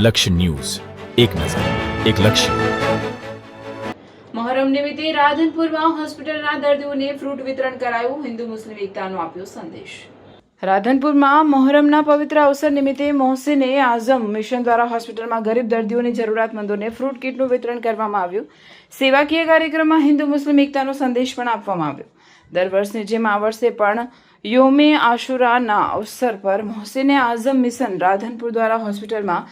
લક્ષ્ય ન્યૂઝ, એક નજર, એક લક્ષ્ય. મહોરમ નિમિત્તે રાધનપુરમાં હોસ્પિટલના દર્દીઓને ફ્રૂટ વિતરણ કરાયું. હિન્દુ મુસ્લિમ એકતાનો આપ્યો સંદેશ. રાધનપુરમાં મોહરમના પવિત્ર અવસર નિમિત્તે મોહસિને આઝમ મિશન દ્વારા હોસ્પિટલમાં ગરીબ દર્દીઓની જરૂરિયાતમંદોને ફ્રૂટ કીટનું વિતરણ કરવામાં આવ્યું. સેવાકીય કાર્યક્રમમાં હિન્દુ મુસ્લિમ એકતાનો સંદેશ પણ આપવામાં આવ્યો. દર વર્ષની જેમ આ વર્ષે પણ યોમે આશુરાના અવસર પર મોહસિને આઝમ મિશન રાધનપુર દ્વારા હોસ્પિટલમાં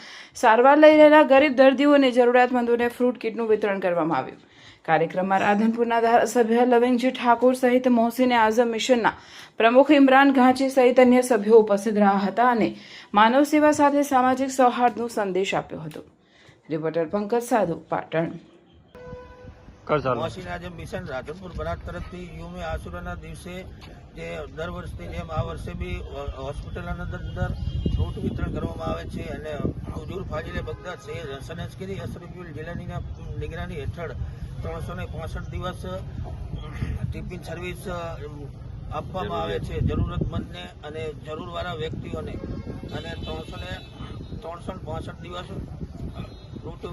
સારવાર લઈ રહેલા ગરીબ દર્દીઓ અને જરૂરિયાતમંદોને ફ્રૂટ કીટનું વિતરણ કરવામાં આવ્યું. કાર્યક્રમમાં રાધનપુરના ધારાસભ્ય લવિંગજી ઠાકોર સહિત મોહસિને આઝમ મિશનના પ્રમુખ ઇમરાન ઘાંચી સહિત અન્ય સભ્યો ઉપસ્થિત રહ્યા હતા અને માનવ સેવા સાથે સામાજિક સૌહાર્દનો સંદેશ આપ્યો હતો. રિપોર્ટર પંકજ સાધુ, પાટણ. મોહસિને આઝમ મિશન રાધનપુર બનાસ તરફથી યુમે આશુરાના દિવસે જે દર વર્ષની જેમ આ વર્ષે બી હોસ્પિટલના અંદર ફ્રૂટ વિતરણ કરવામાં આવે છે અને હુજુર ફાજીલે બગદાદ સૈયદ હસન અસ્કરી અશરફુલ જિલ્લાનીના નિગરાની હેઠળ 365 દિવસ ટિફિન સર્વિસ આપવામાં આવે છે જરૂરતમંદને અને જરૂરવાળા વ્યક્તિઓને. અને 365 દિવસ ફ્રૂટ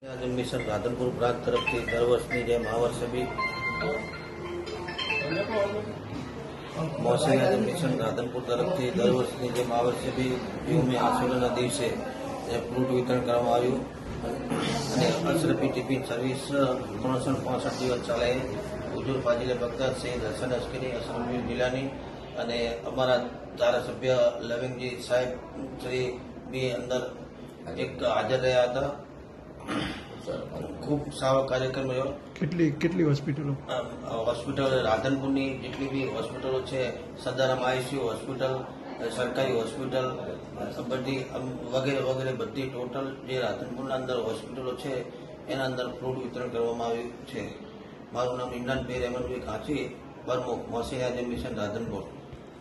આઝમ મિશન રાધનપુર પ્રાંત તરફથી દર વર્ષની જેમ આ વર્ષે બી મોહસિને આઝમ મિશન રાધનપુર તરફથી દર વર્ષની જેમ આ વર્ષે બી યુમે આશુરાના દિવસે ફ્રૂટ વિતરણ કરવામાં આવ્યું અને અશરફી ટિફિન સર્વિસ 365 દિવસ ચાલે. હુજુર ફાજીલે બગદાદ સૈયદ હસન અસ્કરી અશરફુલ જિલ્લાની અને અમારા ધારાસભ્ય લવિંગજી સાહેબ શ્રી બી અંદર એક હાજર રહ્યા હતા. ખૂબ સારો કાર્યક્રમ રહ્યો. કેટલી હોસ્પિટલો રાધનપુરની જેટલી બી હોસ્પિટલો છે, સદારામ આઈસીયુ હોસ્પિટલ, સરકારી હોસ્પિટલ બધી વગેરે વગેરે બધી ટોટલ જે રાધનપુરના અંદર હોસ્પિટલો છે એના અંદર ફ્રૂટ વિતરણ કરવામાં આવ્યું છે. મારું નામ ઇમરાનભાઈ રહેમાનભાઈ ઘાંચી, પ્રમુખ મોહસિને આઝમ મિશન રાધનપુર.